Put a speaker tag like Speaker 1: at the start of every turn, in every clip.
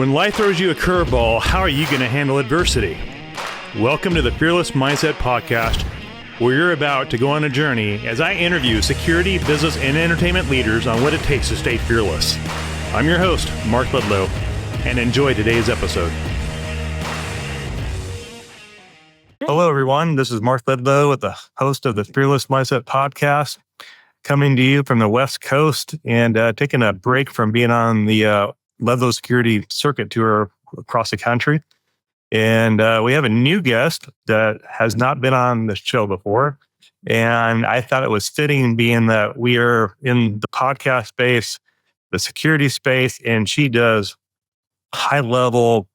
Speaker 1: When life throws you a curveball, how are you going to handle adversity? Welcome to the Fearless Mindset Podcast, where you're about to go on a journey as I interview security, business, and entertainment leaders on what it takes to stay fearless. I'm your host, Mark Ledlow, and enjoy today's episode. Hello, everyone. This is Mark Ledlow, the host of the Fearless Mindset Podcast, coming to you from the West Coast and taking a break from being on the Ledlow Security Circuit Tour across the country. And we have a new guest that has not been on the show before. And I thought it was fitting, being that we are in the podcast space, the security space, and she does high-level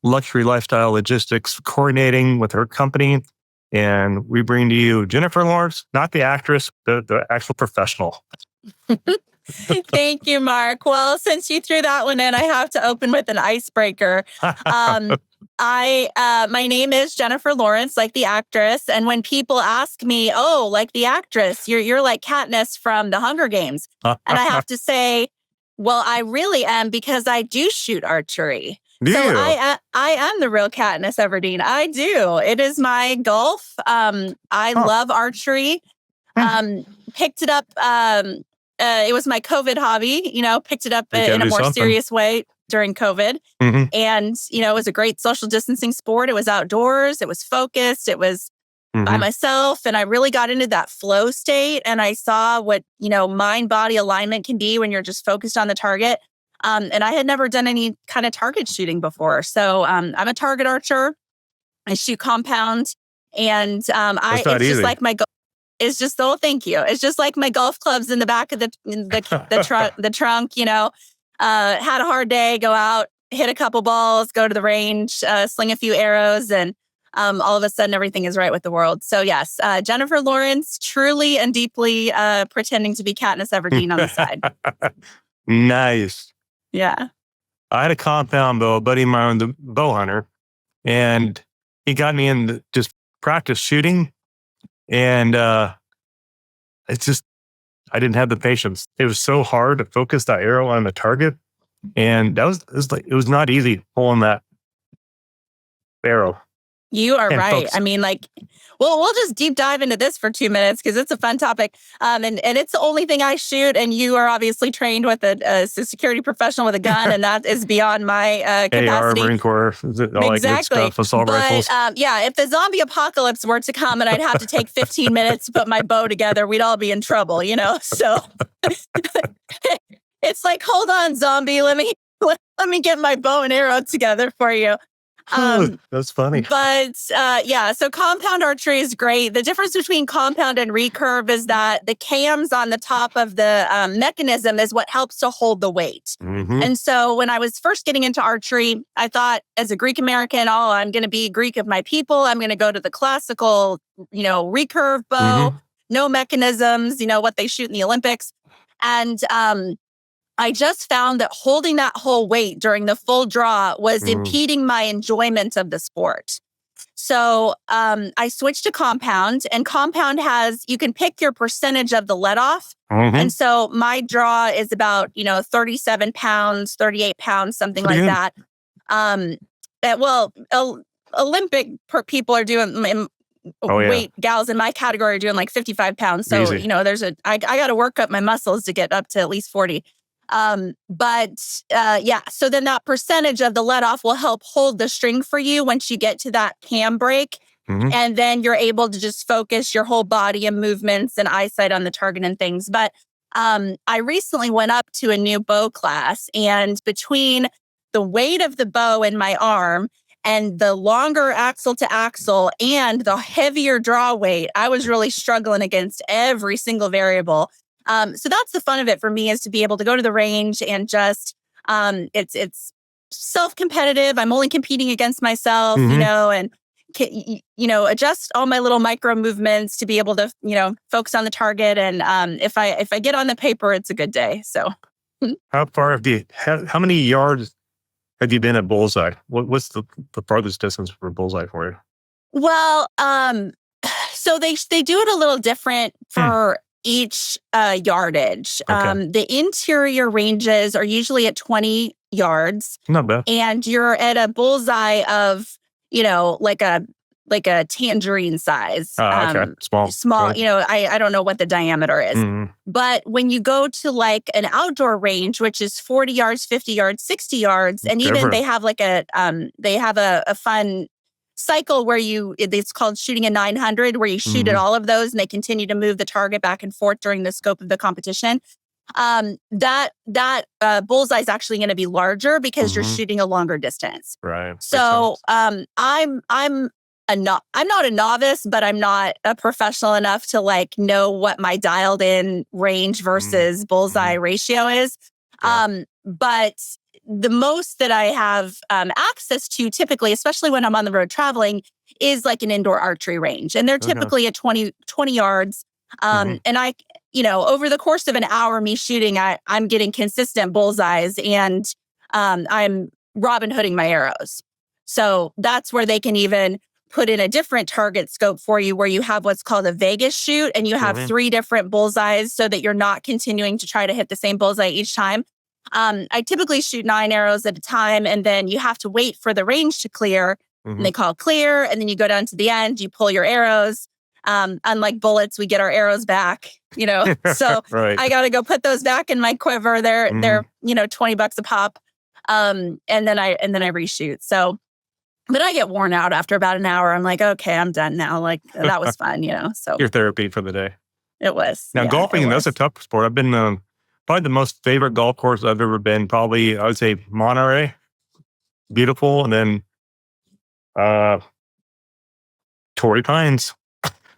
Speaker 1: luxury lifestyle logistics coordinating with her company. And we bring to you Jennifer Laurence, not the actress, the actual professional.
Speaker 2: Thank you, Mark. Well, since you threw that one in, I have to open with an icebreaker. My name is Jennifer Laurence, like the actress. And when people ask me, oh, like the actress, you're like Katniss from the Hunger Games. And I have to say, well, I really am, because I do shoot archery.
Speaker 1: Do
Speaker 2: so
Speaker 1: you?
Speaker 2: I am the real Katniss Everdeen. I do. It is my golf. I love archery. Picked it up. It was my COVID hobby, picked it up in a more serious way during COVID.
Speaker 1: Mm-hmm.
Speaker 2: And, it was a great social distancing sport. It was outdoors. It was focused. It was by myself. And I really got into that flow state. And I saw what, mind-body alignment can be when you're just focused on the target. And I had never done any kind of target shooting before. So I'm a target archer. I shoot compound. And just like my It's just, thank you. It's just like my golf clubs in the back of the trunk, had a hard day, go out, hit a couple balls, go to the range, sling a few arrows, and all of a sudden everything is right with the world. So yes, Jennifer Laurence, truly and deeply pretending to be Katniss Everdeen on the side.
Speaker 1: Nice.
Speaker 2: Yeah.
Speaker 1: I had a compound bow, a buddy of mine, the bow hunter, and he got me in just practice shooting. And it's just, I didn't have the patience. It was so hard to focus that arrow on the target. And it was not easy pulling that arrow.
Speaker 2: You are right.
Speaker 1: Focus.
Speaker 2: I mean, we'll just deep dive into this for 2 minutes because it's a fun topic. And it's the only thing I shoot. And you are obviously trained with a security professional with a gun, and that is beyond my capacity.
Speaker 1: AR, Marine Corps, all that good stuff, assault rifles.
Speaker 2: If the zombie apocalypse were to come and I'd have to take 15 minutes to put my bow together, we'd all be in trouble, So it's like, hold on, zombie, let me get my bow and arrow together for you.
Speaker 1: That's funny.
Speaker 2: But so compound archery is great. The difference between compound and recurve is that the cams on the top of the mechanism is what helps to hold the weight.
Speaker 1: Mm-hmm.
Speaker 2: And so when I was first getting into archery, I thought, as a Greek American, I'm going to be Greek of my people. I'm going to go to the classical, recurve bow, no mechanisms, what they shoot in the Olympics. And I just found that holding that whole weight during the full draw was impeding my enjoyment of the sport. So I switched to compound, and compound you can pick your percentage of the let off. And so my draw is about, 37 pounds, 38 pounds, something like that. Olympic people are doing weight gals in my category are doing like 55 pounds. So,
Speaker 1: easy.
Speaker 2: I got to work up my muscles to get up to at least 40. So then that percentage of the let off will help hold the string for you once you get to that cam break. And then you're able to just focus your whole body and movements and eyesight on the target and things. But I recently went up to a new bow class, and between the weight of the bow in my arm and the longer axle to axle and the heavier draw weight, I was really struggling against every single variable. So that's the fun of it for me, is to be able to go to the range and just, it's self-competitive. I'm only competing against myself, and, adjust all my little micro movements to be able to, focus on the target. And if I get on the paper, it's a good day. So
Speaker 1: how many yards have you been at bullseye? What's the farthest distance for bullseye for you?
Speaker 2: Well, so they do it a little different for each yardage.
Speaker 1: Okay.
Speaker 2: The interior ranges are usually at 20 yards,
Speaker 1: Not bad.
Speaker 2: and you're at a bullseye of, like a tangerine size.
Speaker 1: Okay.
Speaker 2: Small, I don't know what the diameter is.
Speaker 1: Mhm.
Speaker 2: But when you go to like an outdoor range, which is 40 yards, 50 yards, 60 yards, and even
Speaker 1: Different.
Speaker 2: they have like a fun cycle where it's called shooting a 900, where you shoot at all of those and they continue to move the target back and forth during the scope of the competition. That bullseye is actually going to be larger because you're shooting a longer distance.
Speaker 1: Right.
Speaker 2: So, I'm not a novice, but I'm not a professional enough to like know what my dialed in range versus bullseye ratio is.
Speaker 1: Yeah.
Speaker 2: But the most that I have access to typically, especially when I'm on the road traveling, is like an indoor archery range. And they're typically at 20 yards. And I, over the course of an hour, me shooting, I'm getting consistent bullseyes, and I'm Robin Hooding my arrows. So that's where they can even put in a different target scope for you, where you have what's called a Vegas shoot, and you have 3 different bullseyes so that you're not continuing to try to hit the same bullseye each time. I typically shoot 9 arrows at a time, and then you have to wait for the range to clear, and they call clear, and then you go down to the end, you pull your arrows. Unlike bullets, we get our arrows back, so
Speaker 1: Right.
Speaker 2: I got to go put those back in my quiver. They're $20 a pop. And then I reshoot. So, but I get worn out after about an hour. I'm like, okay, I'm done now. Like that was fun, so
Speaker 1: Your therapy for the day.
Speaker 2: it was.
Speaker 1: Now, golfing, that's a tough sport. I've been probably the most favorite golf course I've ever been. Probably, I would say Monterey, beautiful. And then Torrey Pines,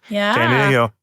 Speaker 2: Yeah.
Speaker 1: San Diego.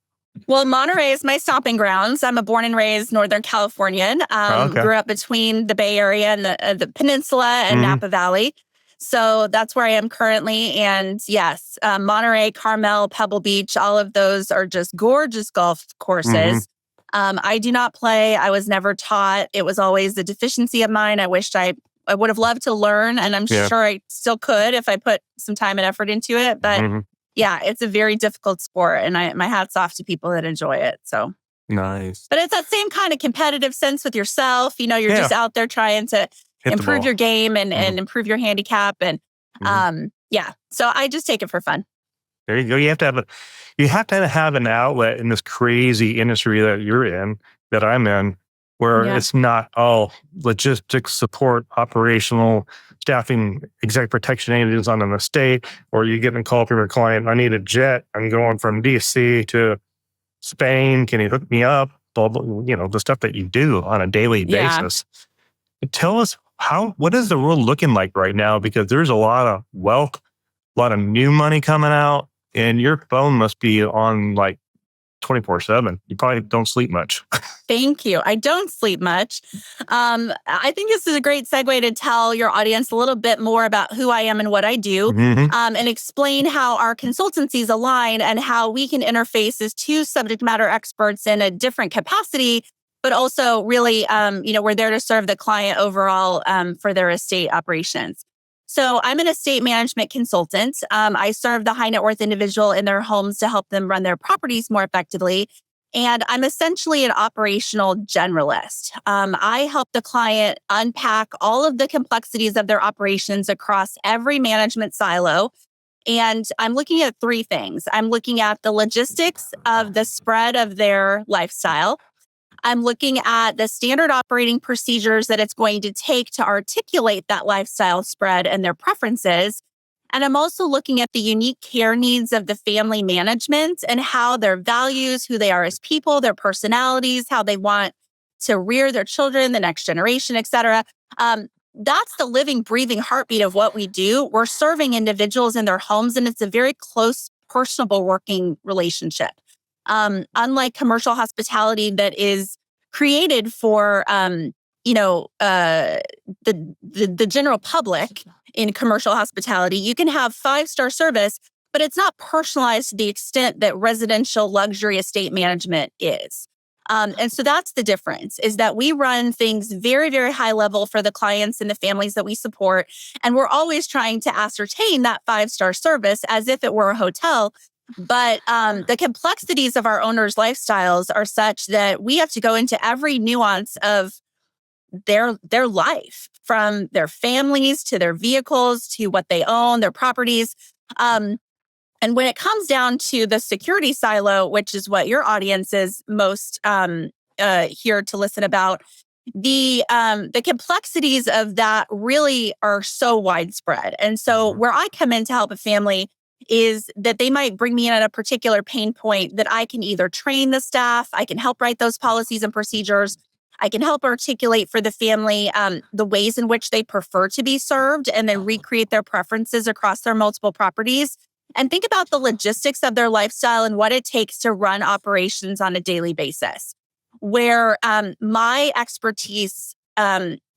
Speaker 2: Well, Monterey is my stomping grounds. I'm a born and raised Northern Californian. Grew up between the Bay Area and the Peninsula and Napa Valley. So that's where I am currently. And yes, Monterey, Carmel, Pebble Beach, all of those are just gorgeous golf courses. I do not play. I was never taught. It was always a deficiency of mine. I wished I would have loved to learn, and I'm sure I still could if I put some time and effort into it. But yeah, it's a very difficult sport, and my hat's off to people that enjoy it. So
Speaker 1: nice.
Speaker 2: But it's that same kind of competitive sense with yourself. You're just out there trying to improve your game and improve your handicap. And so I just take it for fun.
Speaker 1: There you go. You have to have an outlet in this crazy industry that you're in, that I'm in, where it's not all logistics, support, operational, staffing, exec protection agents on an estate, or you get a call from your client, I need a jet. I'm going from DC to Spain. Can you hook me up? Blah, blah, the stuff that you do on a daily basis. Tell us what is the world looking like right now? Because there's a lot of wealth, a lot of new money coming out, and your phone must be on like 24/7. You probably don't sleep much.
Speaker 2: Thank you. I don't sleep much. I think this is a great segue to tell your audience a little bit more about who I am and what I do, and explain how our consultancies align and how we can interface as 2 subject matter experts in a different capacity, but also really, we're there to serve the client overall for their estate operations. So I'm an estate management consultant. I serve the high net worth individual in their homes to help them run their properties more effectively. And I'm essentially an operational generalist. I help the client unpack all of the complexities of their operations across every management silo. And I'm looking at 3 things. I'm looking at the logistics of the spread of their lifestyle. I'm looking at the standard operating procedures that it's going to take to articulate that lifestyle spread and their preferences. And I'm also looking at the unique care needs of the family management and how their values, who they are as people, their personalities, how they want to rear their children, the next generation, et cetera. That's the living, breathing heartbeat of what we do. We're serving individuals in their homes, and it's a very close, personable working relationship. Unlike commercial hospitality that is created for, the general public in commercial hospitality, you can have 5-star service, but it's not personalized to the extent that residential luxury estate management is. And so that's the difference, is that we run things very, very high level for the clients and the families that we support. And we're always trying to ascertain that 5-star service as if it were a hotel. But the complexities of our owners' lifestyles are such that we have to go into every nuance of their life from their families to their vehicles to what they own, their properties. And when it comes down to the security silo, which is what your audience is most here to listen about, the complexities of that really are so widespread. And so where I come in to help a family is that they might bring me in at a particular pain point that I can either train the staff, I can help write those policies and procedures, I can help articulate for the family the ways in which they prefer to be served, and then recreate their preferences across their multiple properties. And think about the logistics of their lifestyle and what it takes to run operations on a daily basis. Where my expertise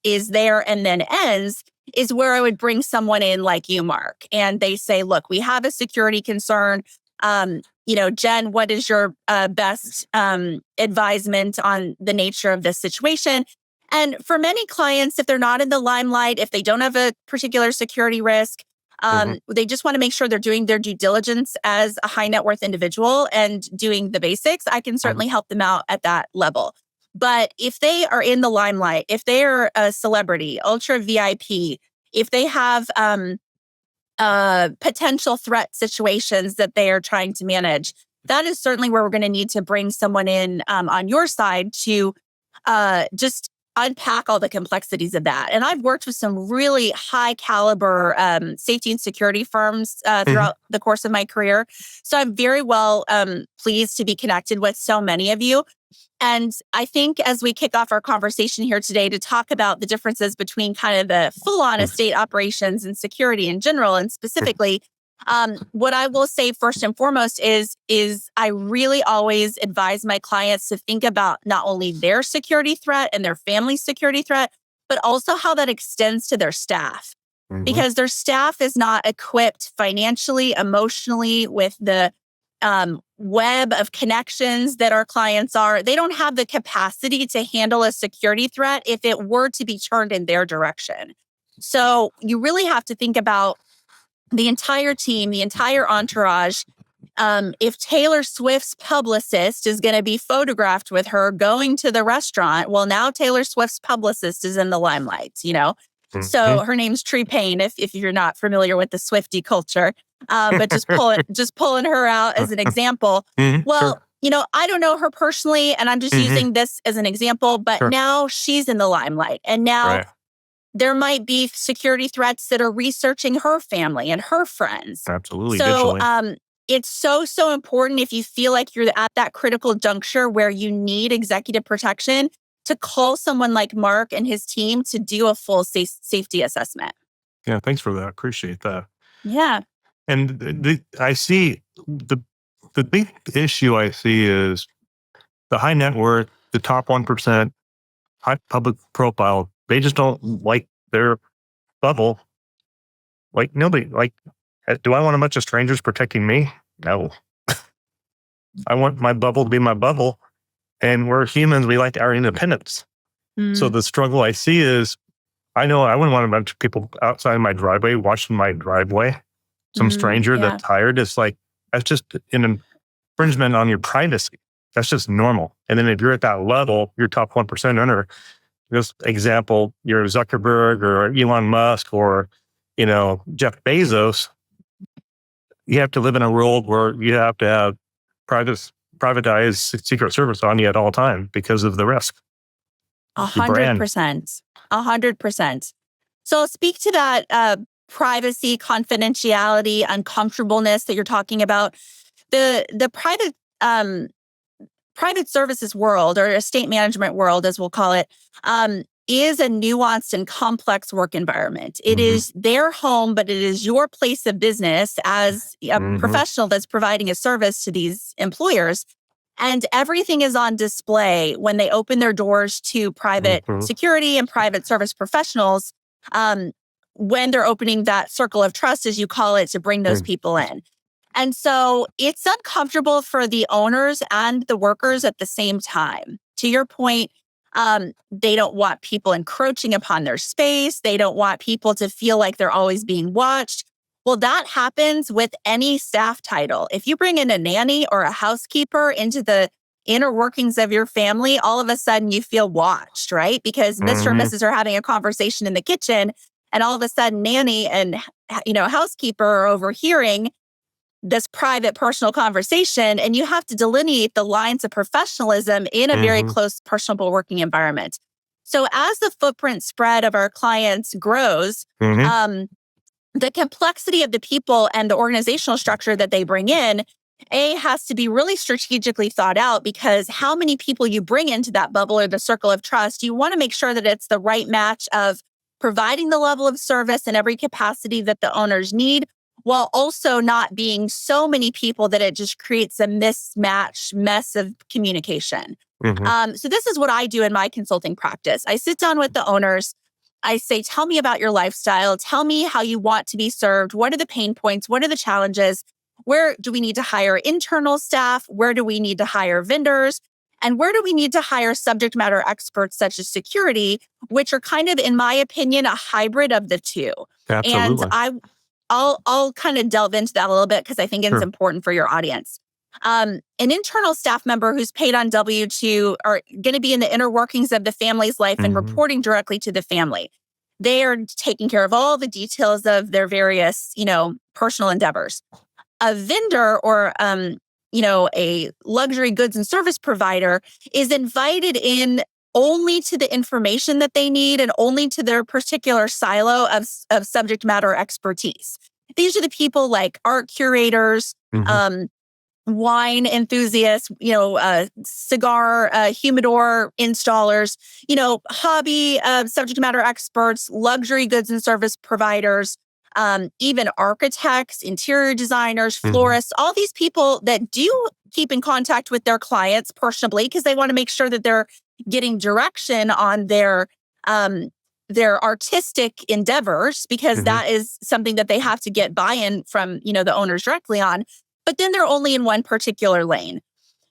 Speaker 2: is there and then ends is where I would bring someone in like you, Mark, and they say, look, we have a security concern. Jen, what is your best advisement on the nature of this situation? And for many clients, if they're not in the limelight, if they don't have a particular security risk, they just want to make sure they're doing their due diligence as a high net worth individual and doing the basics. I can certainly help them out at that level. But if they are in the limelight, if they are a celebrity, ultra VIP, if they have potential threat situations that they are trying to manage, that is certainly where we're going to need to bring someone in on your side to just unpack all the complexities of that. And I've worked with some really high caliber safety and security firms throughout the course of my career. So I'm very well pleased to be connected with so many of you. And I think as we kick off our conversation here today to talk about the differences between kind of the full-on estate operations and security in general, and specifically, what I will say first and foremost is I really always advise my clients to think about not only their security threat and their family's security threat, but also how that extends to their staff. Because their staff is not equipped financially, emotionally with the web of connections that our clients are. They don't have the capacity to handle a security threat if it were to be turned in their direction. So you really have to think about the entire team, the entire entourage. If Taylor Swift's publicist is going to be photographed with her going to the restaurant, well, now Taylor Swift's publicist is in the limelight, So her name's Tree Payne, if you're not familiar with the Swiftie culture. But just pulling her out as an example. Well, sure. I don't know her personally, and I'm just using this as an example, but now she's in the limelight. And now there might be security threats that are researching her family and her friends.
Speaker 1: Absolutely.
Speaker 2: So it's so important if you feel like you're at that critical juncture where you need executive protection to call someone like Mark and his team to do a full safety assessment.
Speaker 1: Yeah, thanks for that. Appreciate that.
Speaker 2: Yeah.
Speaker 1: And I see the big issue I see is the high net worth, the top 1%, high public profile. They just don't like their bubble. Like nobody, do I want a bunch of strangers protecting me? No. I want my bubble to be my bubble. And we're humans, we like our independence. So the struggle I see is, I know I wouldn't want a bunch of people outside my driveway watching my driveway. Some stranger that's hired is that's just an infringement on your privacy. That's just normal. And then if you're at that level, you're top 1% earner. This example, you're Zuckerberg or Elon Musk or, Jeff Bezos. You have to live in a world where you have to have privatized Secret Service on you at all time because of the risk.
Speaker 2: 100%. 100%. So I'll speak to that privacy, confidentiality, uncomfortableness that you're talking about. The private services world, or estate management world, as we'll call it, is a nuanced and complex work environment. It is their home, but it is your place of business as a professional that's providing a service to these employers. And everything is on display when they open their doors to private security and private service professionals, when they're opening that circle of trust, as you call it, to bring those people in. And so it's uncomfortable for the owners and the workers at the same time. To your point, they don't want people encroaching upon their space. They don't want people to feel like they're always being watched. Well, that happens with any staff title. If you bring in a nanny or a housekeeper into the inner workings of your family, all of a sudden you feel watched, right? Because Mr. and Mrs. are having a conversation in the kitchen, and all of a sudden nanny and housekeeper are overhearing this private personal conversation, and you have to delineate the lines of professionalism in a very close, personable working environment. So as the footprint spread of our clients grows, the complexity of the people and the organizational structure that they bring in, has to be really strategically thought out, because how many people you bring into that bubble or the circle of trust, you want to make sure that it's the right match of providing the level of service in every capacity that the owners need, while also not being so many people that it just creates a mismatch mess of communication. So this is what I do in my consulting practice. I sit down with the owners. I say, tell me about your lifestyle. Tell me how you want to be served. What are the pain points? What are the challenges? Where do we need to hire internal staff? Where do we need to hire vendors? And where do we need to hire subject matter experts such as security, which are kind of, in my opinion, a hybrid of the two.
Speaker 1: Absolutely.
Speaker 2: And I'll kind of delve into that a little bit because I think it's important for your audience. An internal staff member who's paid on W-2 are going to be in the inner workings of the family's life and reporting directly to the family. They are taking care of all the details of their various, personal endeavors. A vendor or, a luxury goods and service provider is invited in only to the information that they need and only to their particular silo of subject matter expertise. These are the people like art curators, wine enthusiasts, cigar humidor installers, hobby subject matter experts, luxury goods and service providers, even architects, interior designers, florists, all these people that do keep in contact with their clients personally because they want to make sure that they're getting direction on their artistic endeavors, because that is something that they have to get buy-in from, the owners directly on. But then they're only in one particular lane.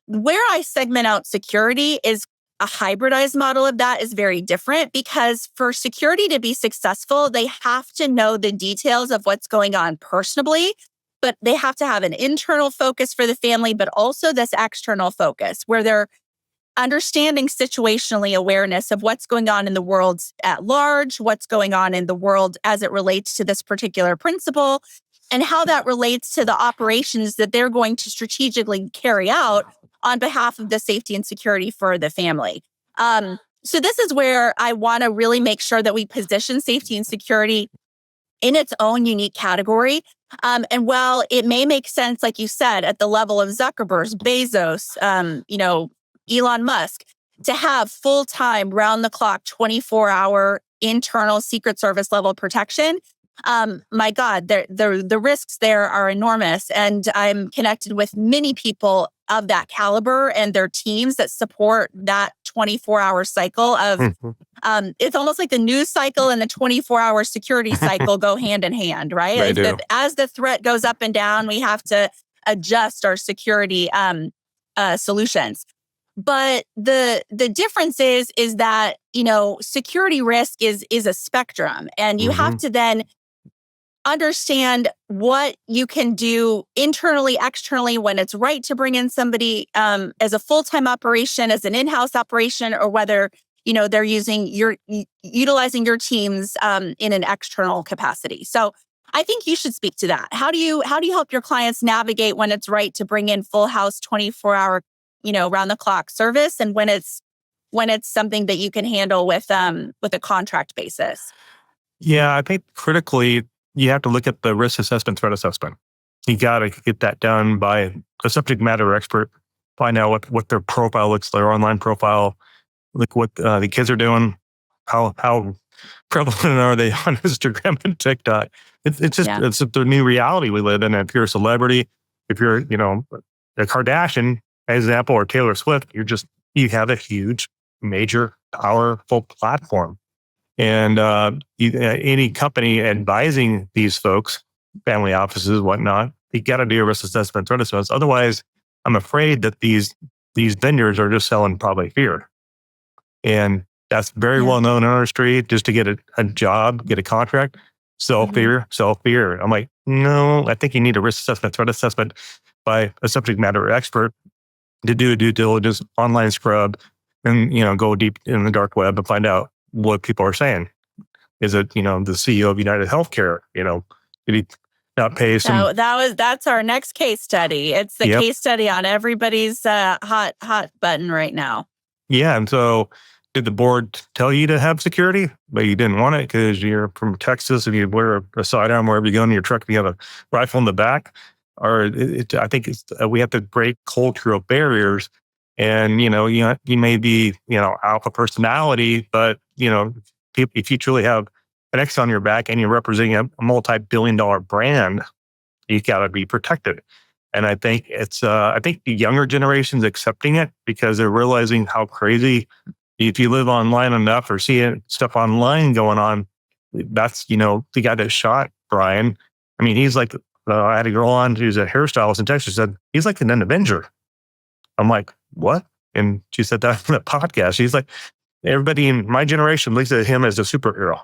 Speaker 2: Where I segment out security is a hybridized model of that is very different, because for security to be successful, they have to know the details of what's going on personally, but they have to have an internal focus for the family, but also this external focus where they're understanding situationally awareness of what's going on in the world at large, what's going on in the world as it relates to this particular principle, and how that relates to the operations that they're going to strategically carry out on behalf of the safety and security for the family. So this is where I want to really make sure that we position safety and security in its own unique category. And while it may make sense, like you said, at the level of Zuckerberg, Bezos, Elon Musk, to have full-time, round-the-clock, 24-hour internal Secret Service level protection, my God, the risks there are enormous. And I'm connected with many people of that caliber and their teams that support that 24-hour cycle of, it's almost like the news cycle and the 24-hour security cycle go hand in hand, right? As the threat goes up and down, we have to adjust our security solutions. But the difference is that, security risk is a spectrum, and you have to then understand what you can do internally, externally, when it's right to bring in somebody as a full-time operation, as an in-house operation, or whether, they're utilizing your teams in an external capacity. So I think you should speak to that. How do you help your clients navigate when it's right to bring in full house 24-hour, round the clock service, and when it's something that you can handle with a contract basis?
Speaker 1: Yeah, I think critically, you have to look at the risk assessment, threat assessment. You got to get that done by a subject matter expert, find out what their profile looks, their online profile, look what the kids are doing, how prevalent are they on Instagram and TikTok. It's just it's the new reality we live in. And if you're a celebrity, if you're, a Kardashian, as example, or Taylor Swift, you have a huge, major, powerful platform. And any company advising these folks, family offices, whatnot, you got to do a risk assessment, threat assessment. Otherwise, I'm afraid that these vendors are just selling probably fear. And that's very well known in our industry. Just to get a job, get a contract, sell fear. I'm like, no, I think you need a risk assessment, threat assessment by a subject matter expert to do a due diligence online scrub and, go deep in the dark web and find out what people are saying. Is it, the CEO of United Healthcare, did he not pay some?
Speaker 2: So that's our next case study. It's the
Speaker 1: Yep.
Speaker 2: case study on everybody's hot button right now.
Speaker 1: Yeah. And so did the board tell you to have security, but you didn't want it because you're from Texas and you wear a sidearm wherever you go in your truck and you have a rifle in the back? Or I think we have to break cultural barriers. And, you may be, alpha personality, but, if you truly have an X on your back and you're representing a multi-billion-dollar brand, you got to be protected. And I think I think the younger generation's accepting it because they're realizing how crazy, if you live online enough or see stuff online going on, that's, the guy that shot Brian. I mean, he's like, I had a girl on who's a hairstylist in Texas said, he's like an Avenger. I'm like, what? And she said that in a podcast. She's like, everybody in my generation looks at him as a superhero.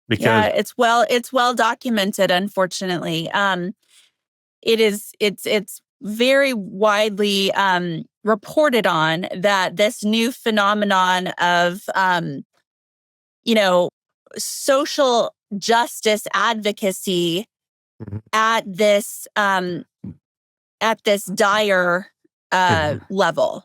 Speaker 1: Because
Speaker 2: it's well documented, unfortunately. It's very widely reported on that this new phenomenon of social justice advocacy at this dire level,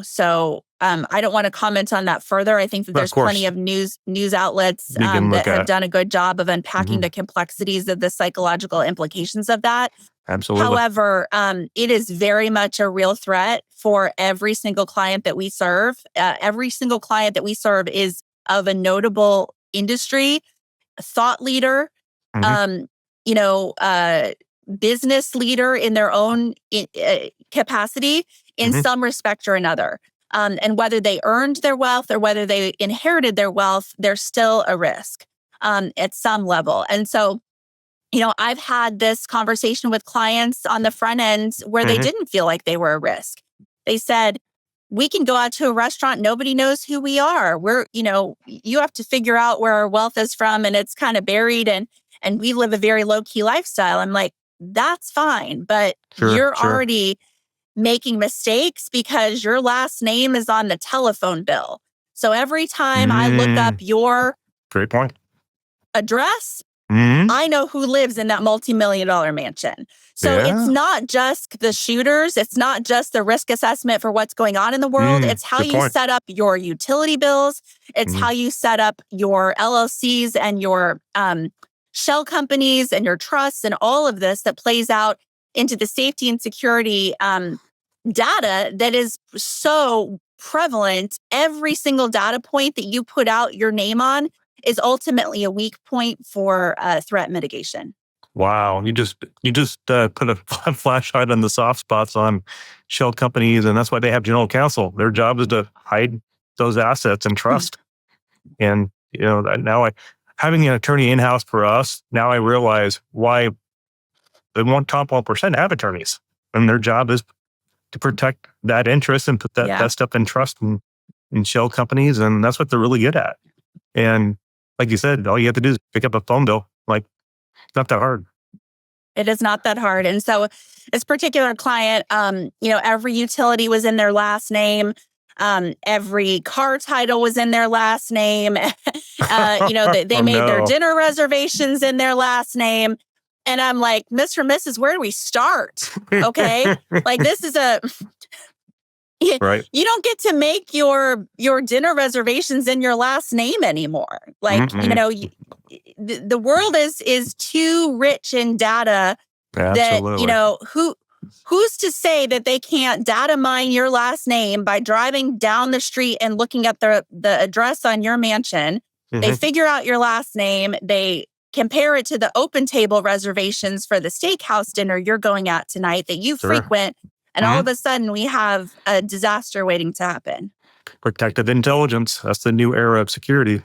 Speaker 2: so I don't want to comment on that further. I think that there's plenty of news outlets that have done a good job of unpacking the complexities of the psychological implications of that.
Speaker 1: Absolutely.
Speaker 2: However, it is very much a real threat for every single client that we serve. Every single client that we serve is of a notable industry, a thought leader, business leader in their own capacity in some respect or another. And whether they earned their wealth or whether they inherited their wealth, they're still a risk at some level. And so, I've had this conversation with clients on the front end where they didn't feel like they were a risk. They said, we can go out to a restaurant. Nobody knows who we are. You have to figure out where our wealth is from and it's kind of buried and we live a very low key lifestyle. I'm like, that's fine, but you're already making mistakes because your last name is on the telephone bill. So every time I look up your
Speaker 1: great point
Speaker 2: address, I know who lives in that multi-million-dollar mansion. So it's not just the shooters. It's not just the risk assessment for what's going on in the world. It's how you set up your utility bills. It's how you set up your LLCs and your shell companies and your trusts and all of this that plays out into the safety and security data that is so prevalent. Every single data point that you put out your name on is ultimately a weak point for threat mitigation.
Speaker 1: Wow, you just put a flashlight on the soft spots on shell companies, and that's why they have general counsel. Their job is to hide those assets and trust. And now having an attorney in house for us, now I realize why the top 1% have attorneys, and their job is to protect that interest and put that stuff in trust in shell companies, and that's what they're really good at. And like you said, all you have to do is pick up a phone bill. Like, it's not that hard.
Speaker 2: It is not that hard. And so this particular client, every utility was in their last name. Every car title was in their last name. They made their dinner reservations in their last name. And I'm like, Mr. and Mrs., where do we start? Okay. Like, this is
Speaker 1: right.
Speaker 2: You don't get to make your dinner reservations in your last name anymore. Like, the world is too rich in data.
Speaker 1: Absolutely.
Speaker 2: That, who's to say that they can't data mine your last name by driving down the street and looking at the address on your mansion. They figure out your last name. They compare it to the open table reservations for the steakhouse dinner you're going at tonight that you frequent. And all of a sudden, we have a disaster waiting to happen.
Speaker 1: Protected intelligence. That's the new era of security.